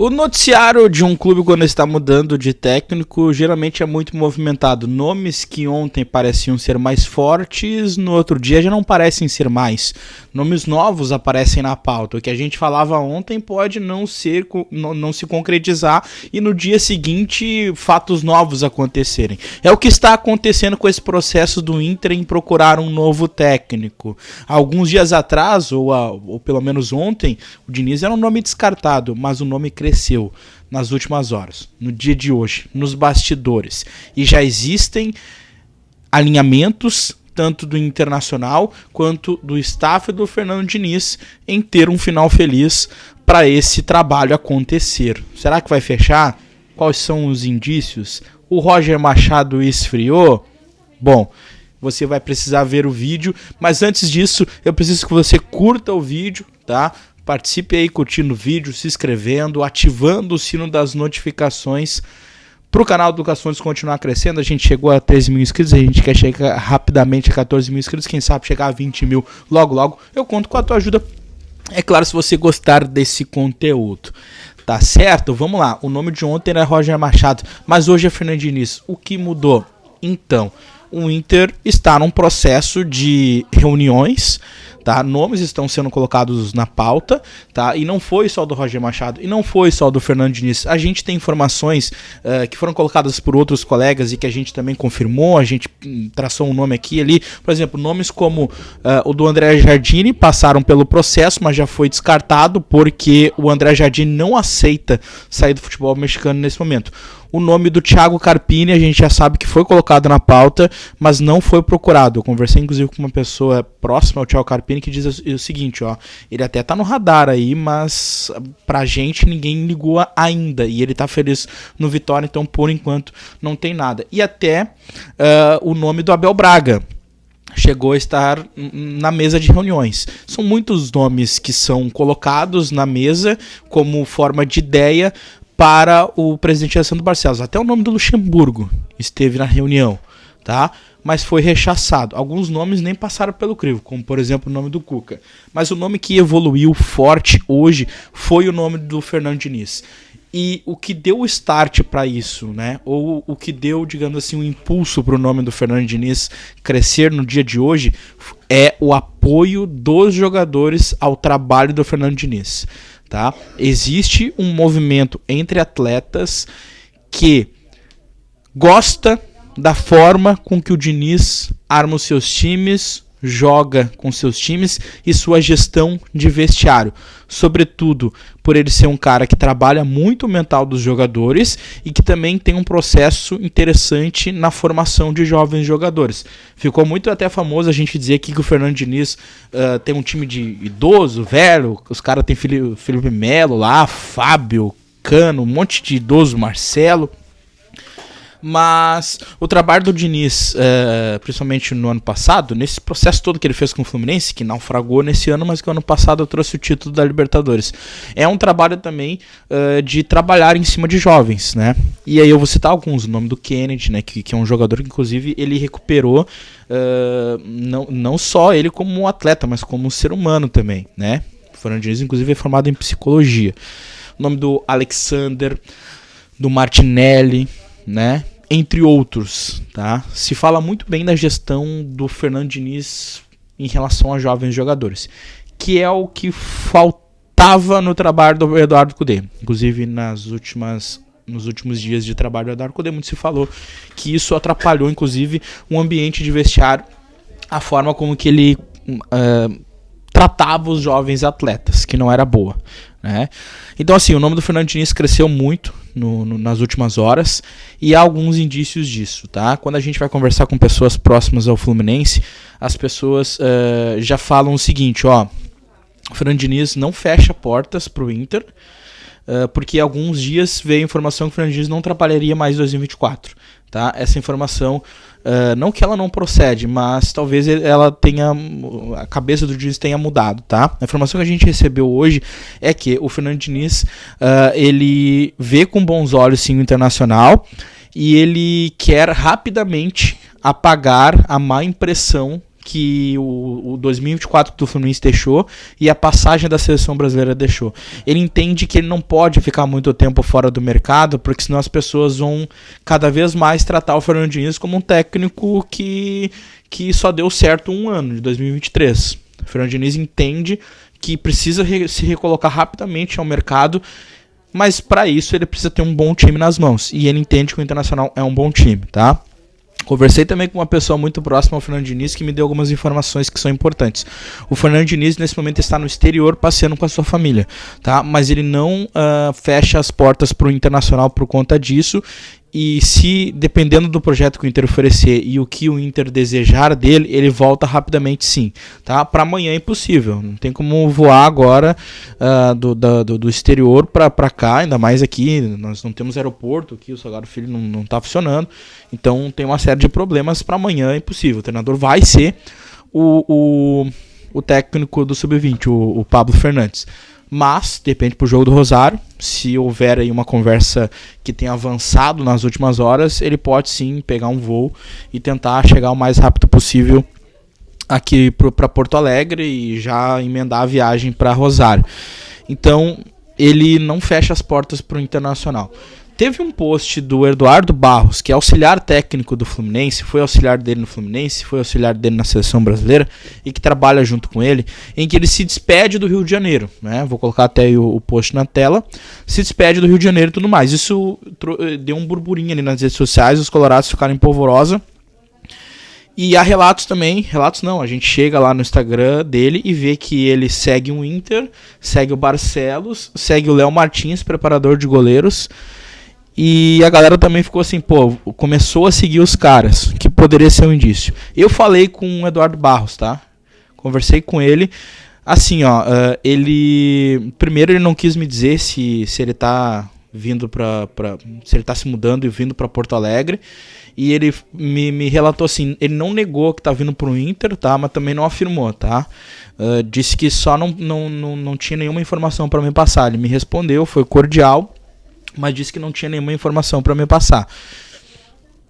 O noticiário de um clube, quando está mudando de técnico, geralmente é muito movimentado. Nomes que ontem pareciam ser mais fortes, no outro dia já não parecem ser mais. Nomes novos aparecem na pauta. O que a gente falava ontem pode não se concretizar e no dia seguinte fatos novos acontecerem. É o que está acontecendo com esse processo do Inter em procurar um novo técnico. Alguns dias atrás, ou pelo menos ontem, o Diniz era um nome descartado, mas o nome cresceu nas últimas horas, no dia de hoje, nos bastidores. E já existem alinhamentos, tanto do Internacional quanto do staff do Fernando Diniz, em ter um final feliz para esse trabalho acontecer. Será que vai fechar? Quais são os indícios? O Roger Machado esfriou? Bom, você vai precisar ver o vídeo, mas antes disso, eu preciso que você curta o vídeo, tá? Participe aí curtindo o vídeo, se inscrevendo, ativando o sino das notificações para o canal do Lucas Fontes continuar crescendo. A gente chegou a 13 mil inscritos, a gente quer chegar rapidamente a 14 mil inscritos, quem sabe chegar a 20 mil logo logo. Eu conto com a tua ajuda, é claro, se você gostar desse conteúdo. Tá certo? Vamos lá, o nome de ontem era Roger Machado, mas hoje é Fernando Diniz. O que mudou? Então, o Inter está num processo de reuniões, tá? Nomes estão sendo colocados na pauta, tá? E não foi só do Roger Machado, e não foi só do Fernando Diniz. A gente tem informações que foram colocadas por outros colegas e que a gente também confirmou, a gente traçou um nome aqui e ali. Por exemplo, nomes como o do André Jardine passaram pelo processo, mas já foi descartado porque o André Jardine não aceita sair do futebol mexicano nesse momento. O nome do Thiago Carpini a gente já sabe que foi colocado na pauta, mas não foi procurado. Eu conversei inclusive com uma pessoa próxima ao Thiago Carpini que diz o seguinte, ó, ele até tá no radar aí, mas pra gente ninguém ligou ainda, e ele tá feliz no Vitória, então por enquanto não tem nada. E até o nome do Abel Braga chegou a estar na mesa de reuniões. São muitos nomes que são colocados na mesa como forma de ideia para o presidente Alessandro Barcelos. Até o nome do Luxemburgo esteve na reunião, tá? Mas foi rechaçado. Alguns nomes nem passaram pelo crivo, como por exemplo o nome do Cuca. Mas o nome que evoluiu forte hoje foi o nome do Fernando Diniz. E o que deu o start para isso, né? Ou o que deu, digamos assim, um impulso para o nome do Fernando Diniz crescer no dia de hoje é o apoio dos jogadores ao trabalho do Fernando Diniz. Tá? Existe um movimento entre atletas que gosta da forma com que o Diniz arma os seus times, joga com seus times e sua gestão de vestiário. Sobretudo por ele ser um cara que trabalha muito o mental dos jogadores e que também tem um processo interessante na formação de jovens jogadores. Ficou muito até famoso a gente dizer aqui que o Fernando Diniz tem um time de idoso, velho, os caras tem Felipe Melo lá, Fábio, Cano, um monte de idoso, Marcelo. Mas o trabalho do Diniz, principalmente no ano passado, nesse processo todo que ele fez com o Fluminense, que naufragou nesse ano, mas que ano passado trouxe o título da Libertadores, é um trabalho também de trabalhar em cima de jovens, né? E aí eu vou citar alguns, o nome do Kennedy, né, que é um jogador que inclusive ele recuperou não só ele como um atleta, mas como um ser humano também, né? O Fernando Diniz inclusive é formado em psicologia. O nome do Alexander, do Martinelli, né? Entre outros, tá? Se fala muito bem da gestão do Fernando Diniz em relação a jovens jogadores, que é o que faltava no trabalho do Eduardo Cudê. Inclusive nos últimos dias de trabalho do Eduardo Cudê, muito se falou que isso atrapalhou, inclusive, o ambiente de vestiário, a forma como que ele tratava os jovens atletas, que não era boa, né? Então assim, o nome do Fernando Diniz cresceu muito nas últimas horas e há alguns indícios disso, tá? Quando a gente vai conversar com pessoas próximas ao Fluminense, as pessoas já falam o seguinte, ó, o Fernando Diniz não fecha portas pro Inter, porque há alguns dias veio a informação que o Fernando Diniz não trabalharia mais em 2024, tá? Essa informação, não que ela não procede, mas talvez ela tenha, a cabeça do Diniz tenha mudado, tá? A informação que a gente recebeu hoje é que o Fernando Diniz, ele vê com bons olhos sim o Internacional e ele quer rapidamente apagar a má impressão que o 2024 do Fluminense deixou e a passagem da seleção brasileira deixou. Ele entende que ele não pode ficar muito tempo fora do mercado, porque senão as pessoas vão cada vez mais tratar o Fernando Diniz como um técnico que só deu certo um ano, de 2023. O Fernando Diniz entende que precisa se recolocar rapidamente ao mercado, mas para isso ele precisa ter um bom time nas mãos, e ele entende que o Internacional é um bom time, tá? Conversei também com uma pessoa muito próxima ao Fernando Diniz que me deu algumas informações que são importantes. O Fernando Diniz nesse momento está no exterior passeando com a sua família, tá? Mas ele não fecha as portas para o Internacional por conta disso. E se, dependendo do projeto que o Inter oferecer e o que o Inter desejar dele, ele volta rapidamente sim, tá? Para amanhã é impossível, não tem como voar agora do exterior para cá, ainda mais aqui, nós não temos aeroporto aqui, o Salgado Filho não está funcionando, então tem uma série de problemas. Para amanhã é impossível, o treinador vai ser o técnico do Sub-20, o Pablo Fernandes. Mas, depende pro jogo do Rosário, se houver aí uma conversa que tenha avançado nas últimas horas, ele pode sim pegar um voo e tentar chegar o mais rápido possível aqui para Porto Alegre e já emendar a viagem para Rosário. Então, ele não fecha as portas para o Internacional. Teve um post do Eduardo Barros, que é auxiliar técnico do Fluminense, foi auxiliar dele no Fluminense, foi auxiliar dele na seleção brasileira e que trabalha junto com ele, em que ele se despede do Rio de Janeiro, né? Vou colocar até aí o post na tela. Se despede do Rio de Janeiro e tudo mais. Isso deu um burburinho ali nas redes sociais, os colorados ficaram em polvorosa. E há relatos também, a gente chega lá no Instagram dele e vê que ele segue o Inter, segue o Barcelos, segue o Léo Martins, preparador de goleiros. E a galera também ficou assim, começou a seguir os caras, que poderia ser um indício. Eu falei com o Eduardo Barros, tá? Conversei com ele, assim, primeiro ele não quis me dizer se ele tá vindo se ele tá se mudando e vindo para Porto Alegre, e ele me relatou assim, ele não negou que tá vindo pro Inter, tá? Mas também não afirmou, tá? Disse que só não tinha nenhuma informação para me passar. Ele me respondeu, foi cordial, mas disse que não tinha nenhuma informação para me passar.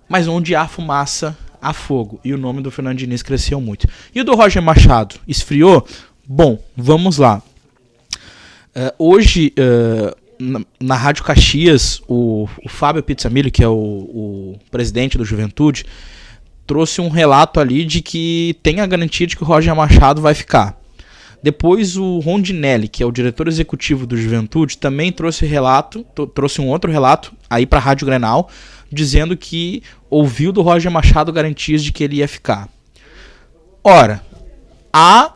Mas onde há fumaça, há fogo. E o nome do Fernando Diniz cresceu muito. E o do Roger Machado? Esfriou? Bom, vamos lá. Hoje, na Rádio Caxias, o Fábio Pizzamilli, que é o presidente do Juventude, trouxe um relato ali de que tem a garantia de que o Roger Machado vai ficar. Depois o Rondinelli, que é o diretor executivo do Juventude, também trouxe um outro relato aí para a Rádio Grenal, dizendo que ouviu do Roger Machado garantias de que ele ia ficar. Ora, há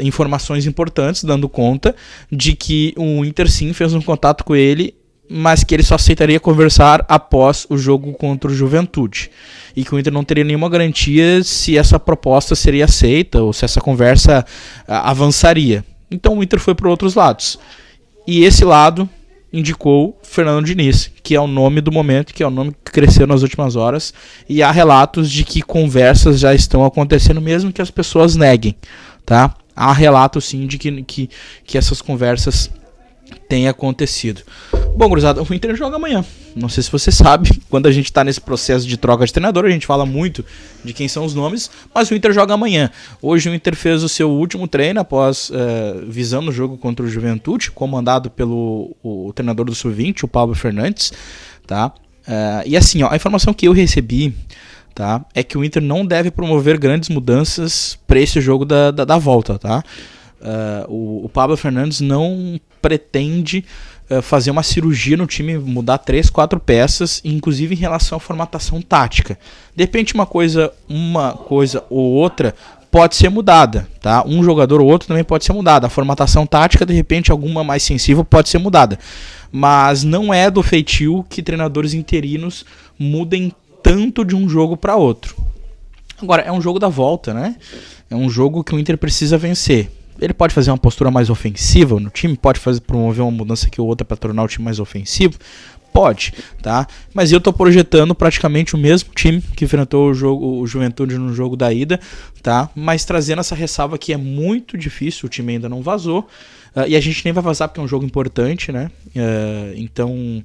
informações importantes dando conta de que o Inter sim fez um contato com ele, mas que ele só aceitaria conversar após o jogo contra o Juventude. E que o Inter não teria nenhuma garantia se essa proposta seria aceita ou se essa conversa avançaria. Então o Inter foi para outros lados. E esse lado indicou Fernando Diniz, que é o nome do momento, que é o nome que cresceu nas últimas horas. E há relatos de que conversas já estão acontecendo, mesmo que as pessoas neguem. Tá? Há relatos sim de que essas conversas têm acontecido. Bom, gurizada, o Inter joga amanhã. Não sei se você sabe, quando a gente está nesse processo de troca de treinador, a gente fala muito de quem são os nomes, mas o Inter joga amanhã. Hoje o Inter fez o seu último treino após visando o jogo contra o Juventude, comandado pelo o treinador do Sub-20, o Pablo Fernandes, tá? E assim, a informação que eu recebi, tá, é que o Inter não deve promover grandes mudanças para esse jogo da volta, tá? O Pablo Fernandes não pretende fazer uma cirurgia no time, mudar 3, 4 peças, inclusive em relação à formatação tática. De repente uma coisa ou outra pode ser mudada, tá? Um jogador ou outro também pode ser mudada. A formatação tática, de repente, alguma mais sensível pode ser mudada. Mas não é do feitio que treinadores interinos mudem tanto de um jogo para outro. Agora, é um jogo da volta, né? É um jogo que o Inter precisa vencer. Ele pode fazer uma postura mais ofensiva no time, pode promover uma mudança aqui ou outra para tornar o time mais ofensivo, pode, tá? Mas eu estou projetando praticamente o mesmo time que enfrentou o Juventude no jogo da ida, tá? Mas trazendo essa ressalva que é muito difícil, o time ainda não vazou, e a gente nem vai vazar porque é um jogo importante, né? Então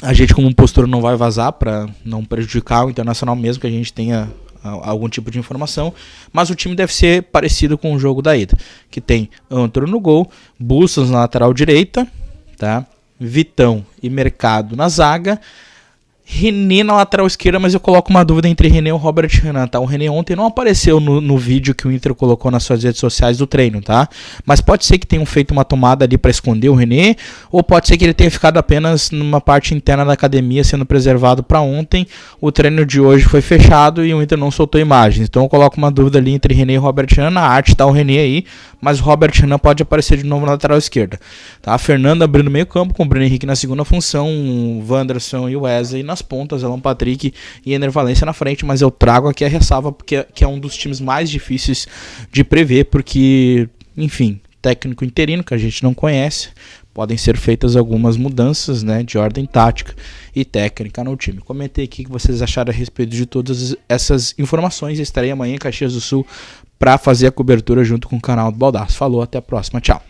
a gente como postura não vai vazar para não prejudicar o Internacional, mesmo que a gente tenha algum tipo de informação, mas o time deve ser parecido com o jogo da ida, que tem Antero no gol, Bustos na lateral direita, tá? Vitão e Mercado na zaga, René na lateral esquerda, mas eu coloco uma dúvida entre René e o Robert Renan, tá? O René ontem não apareceu no vídeo que o Inter colocou nas suas redes sociais do treino, tá? Mas pode ser que tenham feito uma tomada ali para esconder o René, ou pode ser que ele tenha ficado apenas numa parte interna da academia sendo preservado para ontem. O treino de hoje foi fechado e o Inter não soltou imagens. Então eu coloco uma dúvida ali entre René e Robert Renan. Na arte tá o René aí, mas o Robert Renan pode aparecer de novo na lateral esquerda, tá? A Fernanda abrindo meio campo, com o Bruno Henrique na segunda função, o Wanderson e o Wesley nas pontas, Alan Patrick e Ener Valencia na frente, mas eu trago aqui a ressalva porque que é um dos times mais difíceis de prever, porque, enfim, técnico interino que a gente não conhece, podem ser feitas algumas mudanças, né, de ordem tática e técnica no time. Comentei aqui o que vocês acharam a respeito de todas essas informações. Estarei amanhã em Caxias do Sul para fazer a cobertura junto com o canal do Baldasso. Falou, até a próxima, tchau.